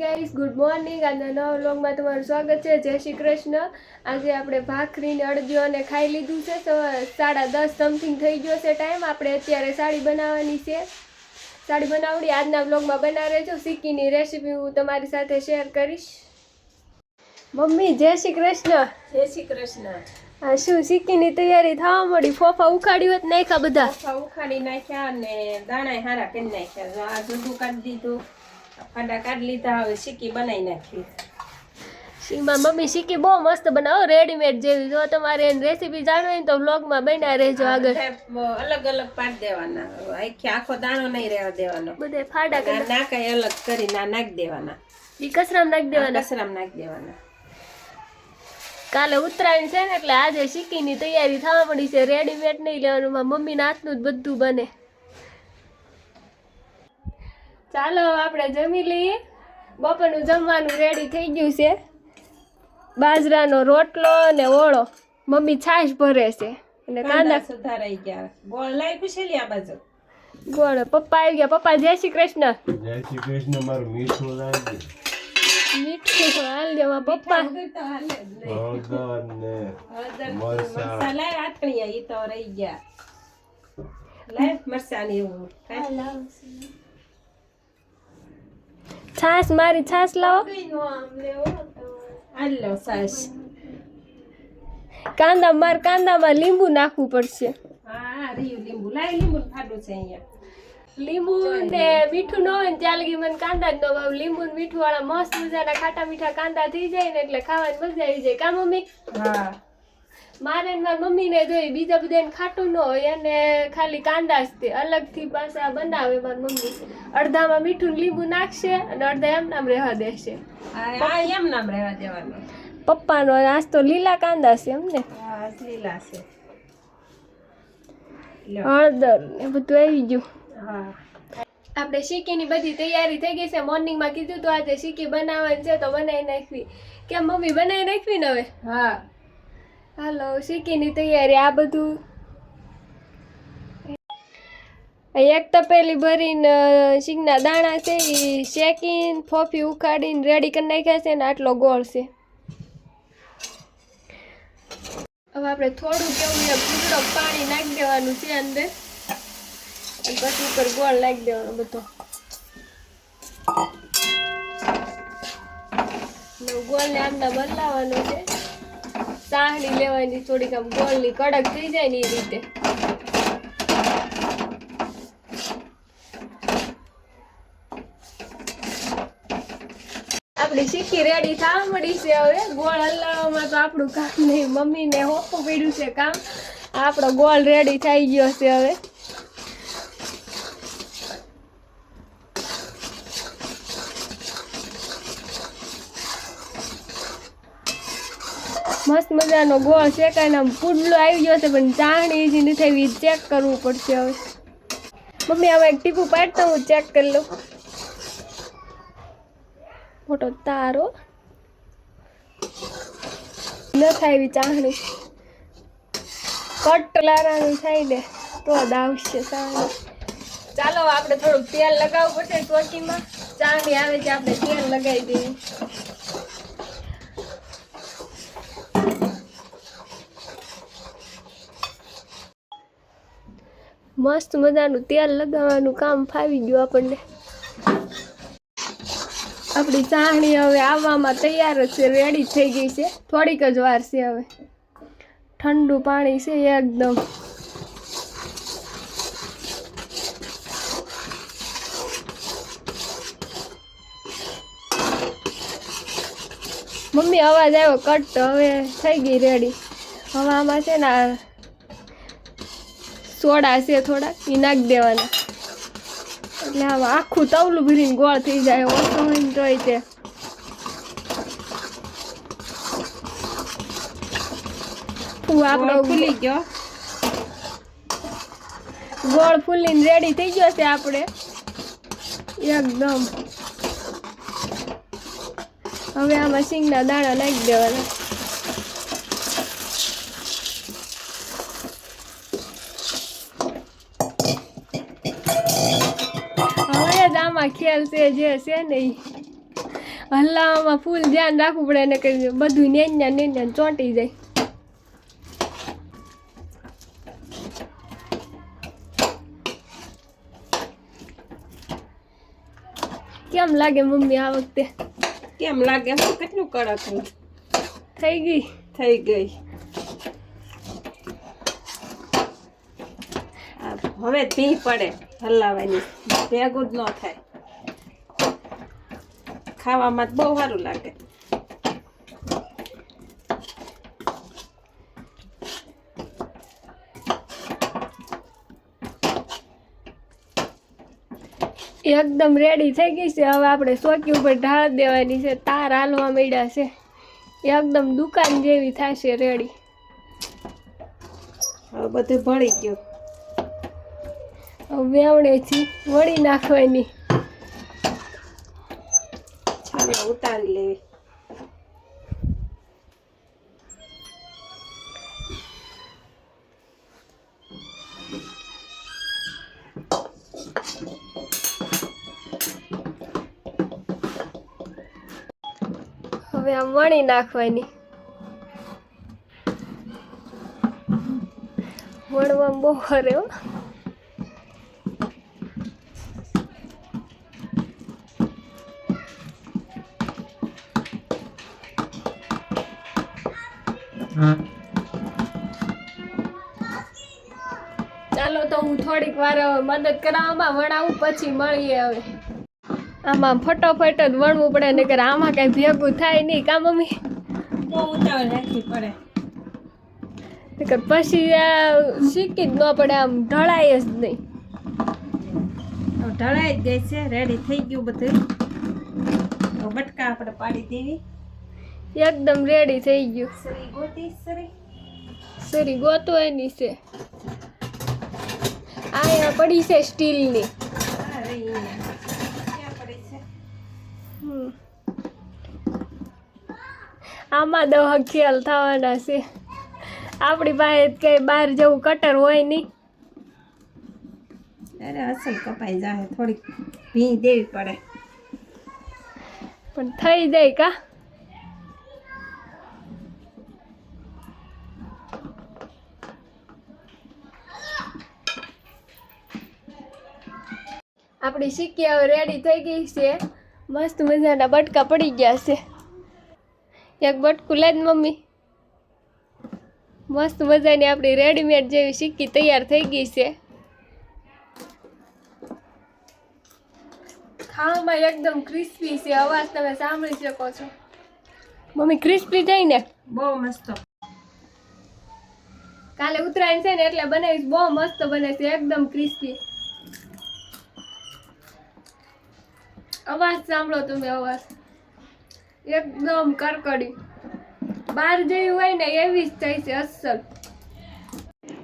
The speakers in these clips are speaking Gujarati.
Guys, good morning. આજના નવા વ્લોગમાં તમારું સ્વાગત છે. જય શ્રી કૃષ્ણ. આજે આપણે ભાખરીને અડદિયોને ખાઈ લીધું છે. 10:30 સમથિંગ થઈ ગયો છે ટાઈમ. આપણે અત્યારે સાડી બનાવવાની છે. સાડી બનાવડી આજના વ્લોગમાં બના રહેજો. સિક્કીની રેસીપી હું તમારી સાથે શેર કરીશ. મમ્મી જય શ્રી કૃષ્ણ. જય શ્રી કૃષ્ણ. હા, શું સિક્કીની તૈયારી થવા મળી? ફોફા ઉખાડી હોત નાખ્યા બધા? ફોફા ઉખાડી નાખ્યા અને દાણા હારા કરી નાખ્યા. આ જુદું કાઢી દીધું, ફાડા કાઢી લીધા. હવે સિક્કી બનાવી નાખી. સીમા મમ્મી સિક્કી બહુ મસ્ત બનાવો, રેડીમેડ જેવી. જો તમારે એની રેસીપી જાણવી હોય તો વ્લોગમાં બન્યા રહેજો. આગળ અલગ અલગ પાડી દેવાના. આખો દાણો નહીં રહેવા દેવાનો. બધે ફાડા કરી નાકાય અલગ કરી નાખી દેવાના. ઈ કચરામાં નાખી દેવાના. કચરામાં નાખી દેવાના. કાલે ઉત્તરાયણ છે ને એટલે આજે સિક્કીની તૈયારી થવા મળી છે. રેડીમેડ નહીં લેવાનું, મમ્મીના હાથનું જ બધું બને. ચાલો આપણે જમી લઈએ. બપોરનું જમવાનું રેડી થઈ ગયું છે. બાજરાનો રોટલો અને ઓળો. મમ્મી છાશ ભરે છે અને કાંદા સુધારાઈ ગયા. ગોળ લાવી પૂછેલી આ બાજુ. ગોળ પપ્પા આવી ગયા. પપ્પા જય શ્રી કૃષ્ણ. જય શ્રી કૃષ્ણ. મારું મીઠું લાવી મીઠું હાલ દેવા પપ્પા. મરસા આટણીયા ઈ તો રહી ગયા. લાય મરસાની એવું છાશ, મારી છાશ લાવો. આલો સાસ. કાંદામાં લીંબુ નાખવું પડશે. હા રીયું લીંબુ લાય. લીંબુ ફાડું છે અહીંયા. લીંબુ ને મીઠું ન હોય ને ત્યાં લગી મને કાંદા જ ન ભાવ. લીંબુ ને મીઠું વાળા મસ્ત મજાના ખાટા મીઠા કાંદા થઈ જાય ને એટલે ખાવાની મજા આવી જાય. કા મમ્મી? હા. મારે ને મારી મમ્મીને જોઈ, બીજા બધાને ખાટું ન હોય અને ખાલી કાંદા જ તે અલગથી પાછા બનાવે મારી મમ્મી. અડધામાં મીઠું ને લીંબુ નાખશે અને અડધા એમ નામ રહેવા દેશે. આ એમ નામ રહેવા દેવાનો. પપ્પાનો આજ તો લીલા કાંદા છે એમ ને? હા લીલા છે. હળદર ને બધું આવી ગયું. હા. આપણે સિક્કીની બધી તૈયારી થઈ ગઈ છે. મોર્નિંગમાં કીધું તો આજે સિક્કી બનાવવાની છે તો બનાવી નાખવી. કેમ મમ્મી બનાવી નાખવી ને હવે? હા. હાલો સિક્કીની તૈયારી. આ બધું એક તપેલી ભરીને સિંગના દાણા છે એ શેકીને ફોફી ઉખાડીને રેડી કરી નાખ્યા છે ને આટલો ગોળ છે. હવે આપણે થોડું કેવું પૂરો પાણી નાખી દેવાનું છે અંદર અને પછી ઉપર ગોળ નાખી દેવાનો બધો. ગોળને આમના બદલાવાનો છે. ચાહણી લેવાની થોડીક આમ ગોળની કડક થઈ જાય ને એ રીતે. આપણી સિક્કી રેડી થવા મળી છે. હવે ગોળ હલાવવામાં તો આપણું કામ નહીં, મમ્મીને હોપું પડ્યું છે કામ. આપણો ગોળ રેડી થઈ ગયો છે. હવે મસ્ત મજાનો ગોળ શેકાઈને આમ પુડલો આવી ગયો છે પણ ચાહણી હજી નથી આવી. ચેક કરવું પડશે હવે. મમ્મી હવે એક ટીપું પાડતા હું ચેક કરી લઉં. મોટો તારો ન થાય એવી ચાહણી. કટલારાનું થાય ને તો જ આવશે ચાહણી. ચાલો આપણે થોડુંક તેલ લગાવવું પડશે ચોકીમાં. ચાહણી આવે છે આપણે તેલ લગાવી દઈએ. મસ્ત મજાનું તેલ લગાવવાનું કામ ફાવી ગયું આપણને. આપણી ચાહણી હવે આવવામાં તૈયાર જ છે, રેડી થઈ ગઈ છે. થોડીક જ વાર છે. હવે ઠંડુ પાણી છે એકદમ. મમ્મી અવાજ આવ્યો કટ. હવે થઈ ગઈ રેડી. હવે આમાં છે ને સોડા છે થોડાક એ નાખી દેવાના એટલે આમાં આખું તવલું ભરીને ગોળ થઈ જાય. ઓછો હોય ને તોય તે આપણો ફૂલી ગયો. ગોળ ફૂલીને રેડી થઈ ગયો છે આપણે એકદમ. હવે આમાં સિંગના દાણા નાખી દેવાના. ખેલ છે જે છે ને હલાવામાં ફૂલ ધ્યાન રાખવું પડે એને કરી બધું નેન્યા ચોંટી જાય. કેમ લાગે મમ્મી આ વખતે કેમ લાગે હું કેટલું કડક થઈ ગઈ? થઈ ગઈ. આ હવે ભી પડે હલાવાની, ભેગું જ ન થાય. ખાવામાં જ બહુ સારું લાગે. એકદમ રેડી થઈ ગઈ છે. હવે આપણે ચોકી ઉપર ઢાળ દેવાની છે. તાર હાલવા માંડ્યા છે. એકદમ દુકાન જેવી થશે રેડી. હવે બધું ભળી ગયું. હવે વેવણેથી વળી નાખવાની. છાલે ઉતારી લેવી. હવે આમ વણી નાખવાની. વણવામાં બહુ હરે હો. ચાલો તો હું થોડીક વાર મદદ કરાવવામાં વણાવું, પછી મળીએ. હવે આમાં ફટોફટ જ વણવું પડે, નકર આમાં કઈ ભેગું થાય નહીં. કા મમ્મી? બહુ ઉતાવળ રાખવી પડે. નકર પછી શીખી જ ન પડે, આમ ઢળાય જ નહીં. હવે ઢળાઈ જ ગઈ છે, રેડી થઈ ગયું બધું. હવે બટકા આપણે પાડી દેવી. એકદમ રેડી થઈ ગયું. સરી ગોતી સરી. સરી ગોતો એની છે. આ પડી છે સ્ટીલની. હા રહી ક્યાં પડી છે? આમાં દહ ખ્યાલ થવાના છે. આપણી પાસે કઈ બહાર જવું કટર હોય નહીં. અરે અસલ કપાઈ જાય, થોડીક ભી દેવી પડે. પણ થઈ જાય કા? આપણી સિક્કી હવે રેડી થઈ ગઈ છે. મસ્ત મજાના બટકા પડી ગયા છે. એક બટકું લે મમ્મી. મસ્ત મજાની આપણી રેડીમેડ જેવી સિક્કી તૈયાર થઈ ગઈ છે. ખાવામાં એકદમ ક્રિસ્પી છે. અવાજ તમે સાંભળી શકો છો. મમ્મી ક્રિસ્પી થઈ ને? બહુ મસ્ત. કાલે ઉત્તરાયણ છે ને એટલે બનાવીશ. બહુ મસ્ત બને છે, એકદમ ક્રિસ્પી. અવાજ સાંભળો તમે, અવાજ એકદમ કરકડી. બહાર જેવી હોય ને એવી જ થઈ છે અસલ.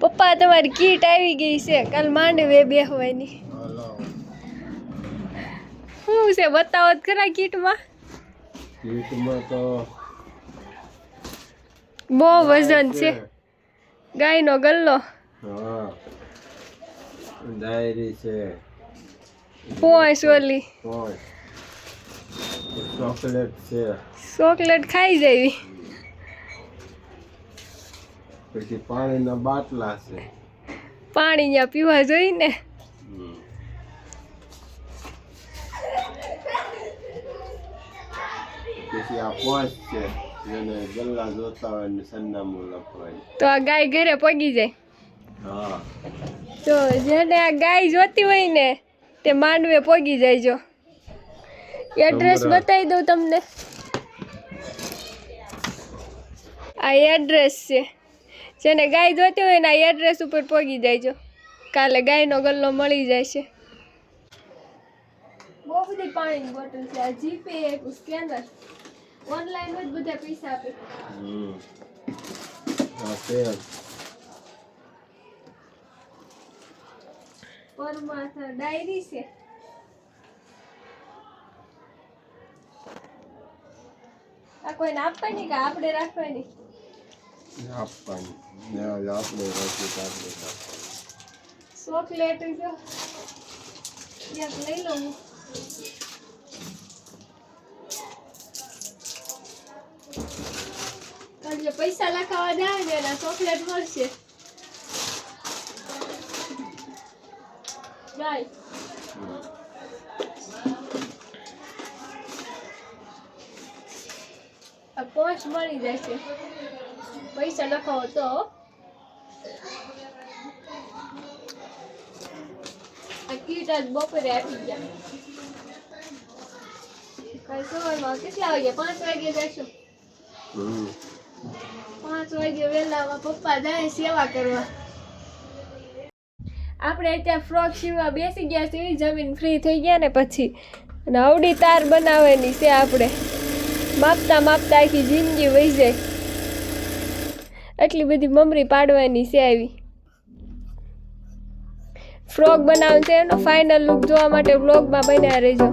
પપ્પા તમારી કીટ આવી ગઈ છે કાલ માંડવે બેહવાની. શું છે બતાવો જ ખરા કીટમાં? કીટમાં તો બહુ વજન છે. ગાયનો ગલ્લો, હા, ડાયરી છે, પોસ ઓલી ચોકલેટ છે, ચોકલેટ ખાઈ જાવી. પછી પાણીના બાટલા છે. પાણી ત્યાં પીવા જોઈ ને. પછી આ પોસ છે, જેને ગલ્લા જોતા હોય ને સરનામું લખવાય. તો આ ગાય ઘરે પગી જાય. હા, તો જેને આ ગાય જોતી હોય ને તે માંડવે પગી જાય. જો એડ્રેસ બતાવી દઉં તમને. આ એડ્રેસ છે. જેને ગાય જોતી હોય ને આ એડ્રેસ ઉપર પગી જાય. જો કાલે ગાયનો ગલ્લો મળી જાય છે. બહુ બધી પાણીની બોટલ છે. આ જીપે સ્કેનર ઓનલાઈન જ બધા પૈસા આપે. આ તેલ, પરમાથા ડાયરી છે. આ કોઈને આપવાની કે આપણે રાખવાની? આપવાની. આપણે રાખી ચોકલેટ જો એક લઈ લઉં. જે પૈસા લખાવા જાય ને એના ચોકલેટ મળશે. જાય આ પોચ મળી જશે પૈસા લખાવો તો. આ કીટ આજ બપોરે આપી ગયા. કાલ સવારમાં કેટલા વાગ્યા? 5 વાગે જશું. 5 વાગે વહેલામાં પપ્પા જાય સેવા કરવા. આપણે અત્યારે ફ્રોક સીવવા બેસી ગયા છે. જમીન ફ્રી થઈ ગયા ને પછી અને અવડી તાર બનાવવાની છે. આપણે માપતા માપતા આખી જિંદગી વહી જાય એટલી બધી મમરી પાડવાની છે. આવી ફ્રોક બનાવવાનું છે. એનો ફાઇનલ લુક જોવા માટે વ્લોગમાં બન્યા રહેજો.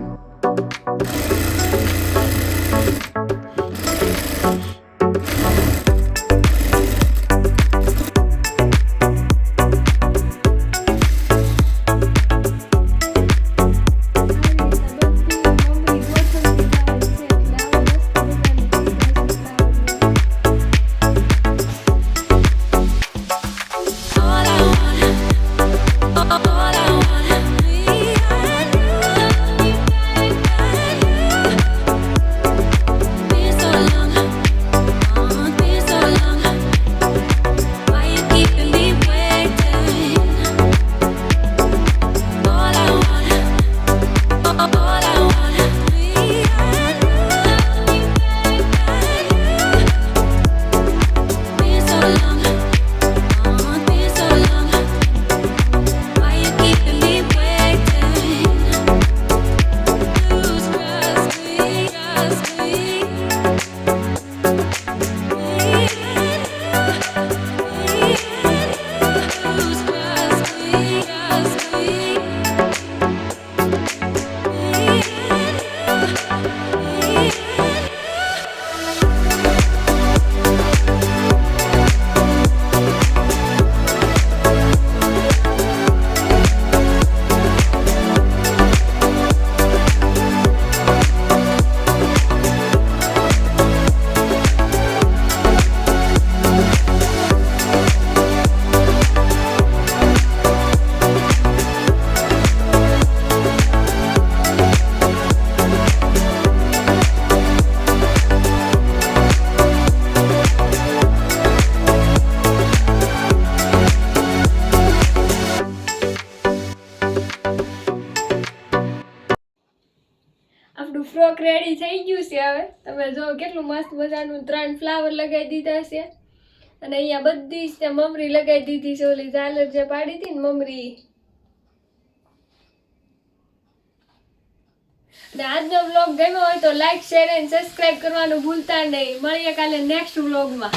આપણું ફ્રોક રેડી થઈ ગયું છે. હવે તમે જો કેટલું મસ્ત મજાનું 3 ફ્લાવર લગાવી દીધા છે અને અહીંયા બધી જ મમરી લગાવી દીધી છે. ઓલી ઝાલર જે પાડી હતી ને મમરી. અને આજનો વ્લોગ ગમ્યો હોય તો લાઈક શેર અને સબસ્ક્રાઇબ કરવાનું ભૂલતા નહીં. મળીએ કાલે નેક્સ્ટ વ્લોગમાં.